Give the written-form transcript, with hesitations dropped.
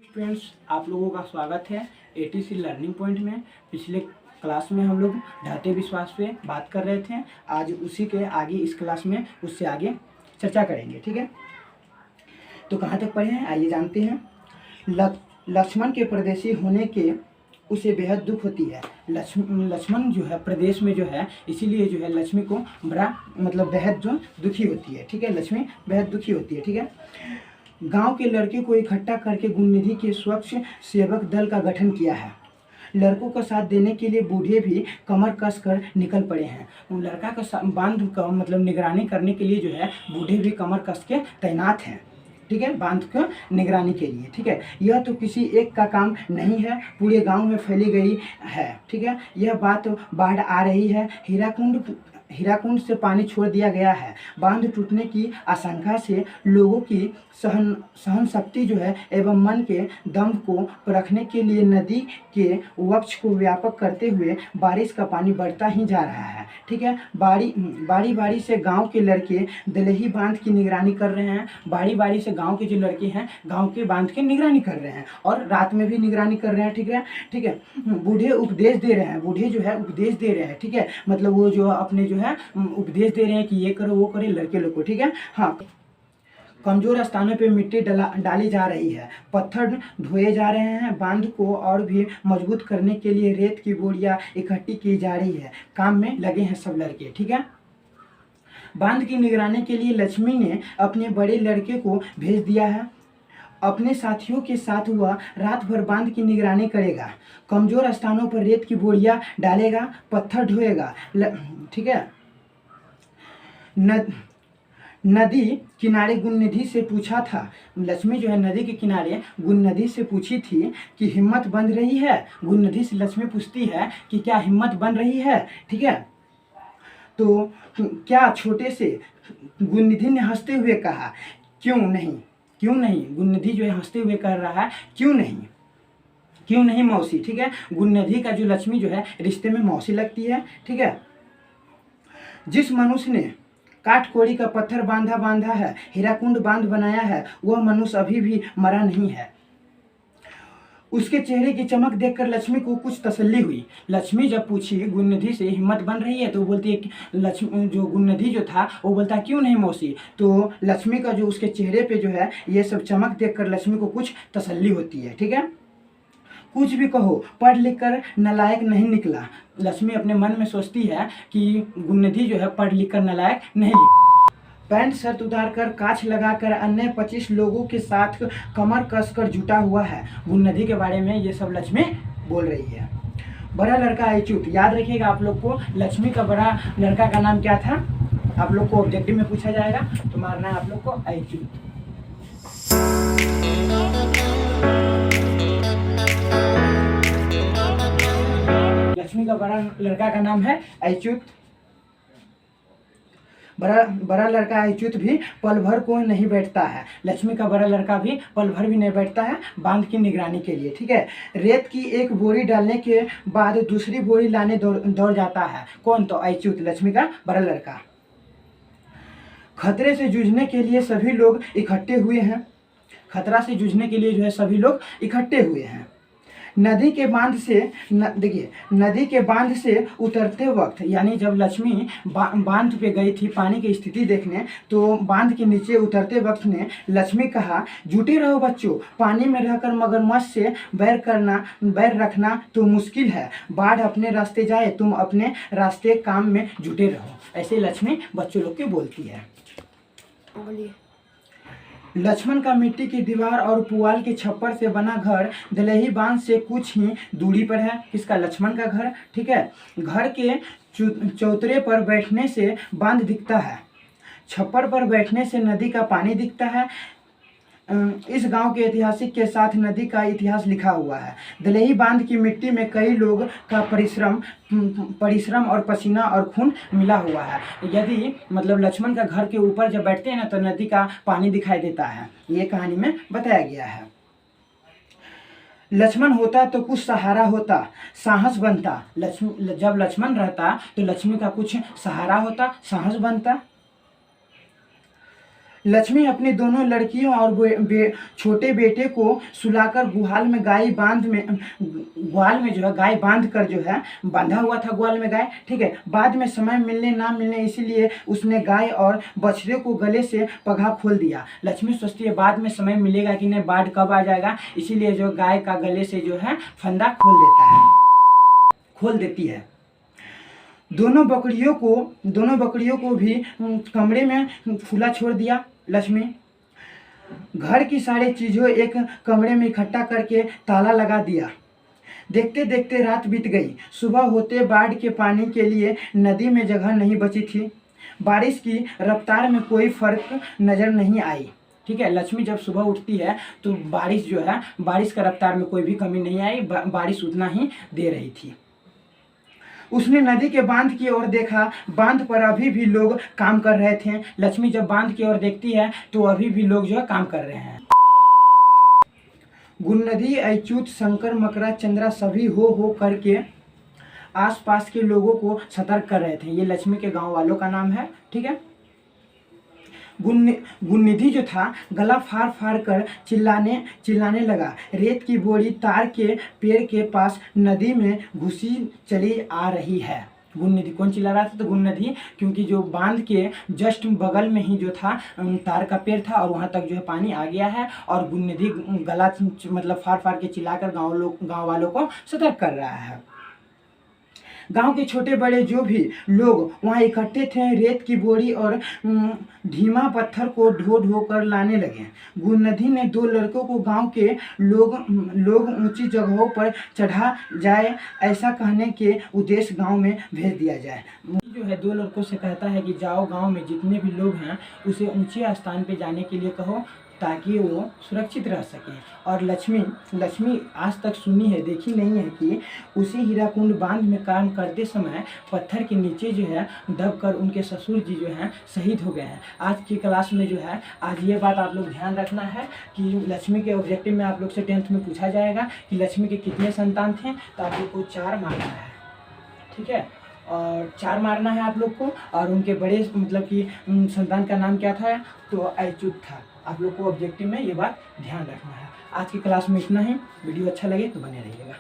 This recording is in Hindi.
फ्रेंड्स, आप लोगों का स्वागत है एटीसी लर्निंग पॉइंट में। पिछले क्लास में हम लोग ढाते विश्वास पे बात कर रहे थे। आज उसी के आगे इस क्लास में उससे आगे चर्चा करेंगे। ठीक है, तो कहाँ तक पढ़े हैं आइए जानते हैं। लक्ष्मण के परदेशी होने के उसे बेहद दुख होती है। लक्ष्मण जो है प्रदेश में जो है, इसीलिए जो है लक्ष्मी को बड़ा बेहद जो दुखी होती है। ठीक है, लक्ष्मी बेहद दुखी होती है। ठीक है, गांव के लड़के को इकट्ठा करके गुणनिधि के स्वच्छ सेवक दल का गठन किया है। लड़कों का साथ देने के लिए बूढ़े भी कमर कस कर निकल पड़े हैं। लड़का का बांध का निगरानी करने के लिए जो है बूढ़े भी कमर कस के तैनात हैं। ठीक है, बांध को निगरानी के लिए। ठीक है, यह तो किसी एक का काम नहीं है, पूरे गांव में फैली गई है। ठीक है, यह बात बाढ़ आ रही है। हीराकुंड से पानी छोड़ दिया गया है। बांध टूटने की आशंका से लोगों की सहन शक्ति जो है एवं मन के दम को परखने के लिए नदी के वक्ष को व्यापक करते हुए बारिश का पानी बढ़ता ही जा रहा है। ठीक है, बारी से गांव के लड़के दलही बांध की निगरानी कर रहे हैं। बारी से गांव के जो लड़के हैं गांव के बांध की निगरानी कर रहे हैं और रात में भी निगरानी कर रहे हैं। ठीक है, बूढ़े उपदेश दे रहे हैं। बूढ़े जो है उपदेश दे रहे हैं। ठीक है, वो जो अपने जो है उपदेश दे रहे हैं कि ये करो वो करो लड़के लोग को। ठीक है, हाँ, कमजोर स्थानों पे मिट्टी डाली जा रही है, पत्थर ढोए जा रहे हैं। बांध को और भी मजबूत करने के लिए रेत की बोरियां इकट्ठी की जा रही है। काम में लगे हैं सब लड़के। ठीक है, बांध की निगरानी के लिए लक्ष्मी ने अपने बड़े लड़के को भेज दिया है। अपने साथियों के साथ हुआ रात भर बांध की निगरानी करेगा। कमजोर स्थानों पर रेत की बोरियां डालेगा, पत्थर ढोएगा। ठीक है, नदी किनारे गुणनिधि से पूछा था। लक्ष्मी जो है नदी के किनारे गुणनिधि से पूछी थी कि हिम्मत बन रही है। गुणनिधि से लक्ष्मी पूछती है कि क्या हिम्मत बन रही है। ठीक है, तो क्या छोटे से गुणनिधि ने हंसते हुए कहा, क्यों नहीं गुणनिधि जो है हंसते हुए कह रहा है क्यों नहीं मौसी। ठीक है, गुणनिधि का जो लक्ष्मी जो है रिश्ते में मौसी लगती है। ठीक है, जिस मनुष्य ने काटकोड़ी का पत्थर बांधा है, हीराकुंड बांध बनाया है, वह मनुष्य अभी भी मरा नहीं है। उसके चेहरे की चमक देखकर लक्ष्मी को कुछ तसल्ली हुई। लक्ष्मी जब पूछी गुणनिधि से हिम्मत बन रही है तो वो बोलती है कि लक्ष्मी जो गुणनिधि जो था वो बोलता क्यों नहीं मौसी। तो लक्ष्मी का जो उसके चेहरे पे जो है ये सब चमक देखकर लक्ष्मी को कुछ तसल्ली होती है। ठीक है, कुछ भी कहो पढ़ लिख कर नालायक नहीं निकला। लक्ष्मी अपने मन में सोचती है कि गुणनिधि जो है पढ़ लिख कर नालायक नहीं निकला। पैंट शर्ट उतारकर काछ लगाकर अन्य 25 लोगों के साथ कमर कसकर जुटा हुआ है। गुणनिधि के बारे में ये सब लक्ष्मी बोल रही है। बड़ा लड़का अच्युत, याद रखिएगा आप लोग को लक्ष्मी का बड़ा लड़का का नाम क्या था। आप लोग को ऑब्जेक्टिव में पूछा जाएगा तो मारना है आप लोग को अच्युत। लक्ष्मी का बड़ा लड़का का नाम है अच्युत। बड़ा लड़का अच्युत भी पल भर को नहीं बैठता है। लक्ष्मी का बड़ा लड़का भी पल भर भी नहीं बैठता है बांध की निगरानी के लिए। ठीक है, रेत की एक बोरी डालने के बाद दूसरी बोरी लाने दौड़ जाता है। कौन? तो अच्युत, लक्ष्मी का बड़ा लड़का। खतरे से जूझने के लिए सभी लोग इकट्ठे हुए हैं। खतरा से जूझने के लिए जो है सभी लोग इकट्ठे हुए हैं। नदी के बांध से उतरते वक्त, यानी जब लक्ष्मी बांध पे गई थी पानी की स्थिति देखने, तो बांध के नीचे उतरते वक्त ने लक्ष्मी कहा, जुटे रहो बच्चों, पानी में रहकर मगरमच्छ से बैर रखना तो मुश्किल है। बाढ़ अपने रास्ते जाए, तुम अपने रास्ते काम में जुटे रहो। ऐसे लक्ष्मी बच्चों लोग के बोलती है। लक्ष्मण का मिट्टी की दीवार और पुआल के छप्पर से बना घर दलही बांध से कुछ ही दूरी पर है। किसका? लक्ष्मण का घर। ठीक है, घर के चौतरे पर बैठने से बांध दिखता है, छप्पर पर बैठने से नदी का पानी दिखता है। इस गांव के ऐतिहासिक के साथ नदी का इतिहास लिखा हुआ है। दलही बांध की मिट्टी में कई लोग का परिश्रम और पसीना और खून मिला हुआ है। यदि लक्ष्मण का घर के ऊपर जब बैठते हैं ना तो नदी का पानी दिखाई देता है। ये कहानी में बताया गया है। लक्ष्मण होता तो कुछ सहारा होता, साहस बनता। जब लक्ष्मण रहता तो लक्ष्मी का कुछ सहारा होता, साहस बनता। लक्ष्मी अपनी दोनों लड़कियों और छोटे बेटे को सुलाकर गुहाल में जो है गाय बांध कर जो है बांधा हुआ था ग्वाल में गाय, ठीक है। बाद में समय मिलने ना मिलने इसीलिए उसने गाय और बछड़े को गले से पगहा खोल दिया। लक्ष्मी सोचती है बाद में समय मिलेगा कि नहीं, बाढ़ कब आ जाएगा, इसीलिए जो गाय का गले से जो है फंदा खोल देती है। दोनों बकरियों को भी कमरे में खुला छोड़ दिया लक्ष्मी। घर की सारी चीज़ों एक कमरे में इकट्ठा करके ताला लगा दिया। देखते देखते रात बीत गई। सुबह होते बाढ़ के पानी के लिए नदी में जगह नहीं बची थी। बारिश की रफ्तार में कोई फर्क नज़र नहीं आई, ठीक है। लक्ष्मी जब सुबह उठती है तो बारिश का रफ्तार में कोई भी कमी नहीं आई, बारिश उतना ही दे रही थी। उसने नदी के बांध की ओर देखा। बांध पर अभी भी लोग काम कर रहे थे। लक्ष्मी जब बांध की ओर देखती है तो अभी भी लोग जो है काम कर रहे हैं। गुन्नदी, अच्युत, शंकर, मकरा, चंद्रा सभी हो करके आसपास के लोगों को सतर्क कर रहे थे। ये लक्ष्मी के गांव वालों का नाम है, ठीक है। गुन्निधि जो था गला फाड़ कर चिल्लाने लगा। रेत की बोरी तार के पेड़ के पास नदी में घुसी चली आ रही है। गुन्निधि कौन चिल्ला रहा था? तो गुन्निधि, क्योंकि जो बांध के जस्ट बगल में ही जो था तार का पेड़ था और वहां तक जो है पानी आ गया है और गुन्निधि गला मतलब फाड़ के चिल्लाकर गांव वालों को सतर्क कर रहा है। गांव के छोटे बड़े जो भी लोग वहां इकट्ठे थे रेत की बोरी और धीमा पत्थर को ढो कर लाने लगे। गुन्निधि ने दो लड़कों को गांव के लोग ऊंची जगहों पर चढ़ा जाए ऐसा कहने के उद्देश्य गांव में भेज दिया जाए। जो है दो लड़कों से कहता है कि जाओ गांव में जितने भी लोग हैं उसे ऊंचे स्थान पे जाने के लिए कहो ताकि वो सुरक्षित रह सकें। और लक्ष्मी आज तक सुनी है, देखी नहीं है कि उसी हीराकुंड बांध में काम करते समय पत्थर के नीचे जो है दबकर उनके ससुर जी जो हैं शहीद हो गए हैं। आज की क्लास में जो है आज ये बात आप लोग ध्यान रखना है कि लक्ष्मी के ऑब्जेक्टिव में आप लोग से 10th में पूछा जाएगा कि लक्ष्मी के कितने संतान थे, तो आप लोग को 4 मारना है, ठीक है। और 4 मारना है आप लोग को। और उनके बड़े मतलब कि संतान का नाम क्या था? तो अच्युत था। आप लोग को ऑब्जेक्टिव में ये बात ध्यान रखना है। आज की क्लास में इतना ही। वीडियो अच्छा लगे तो बने रहिएगा।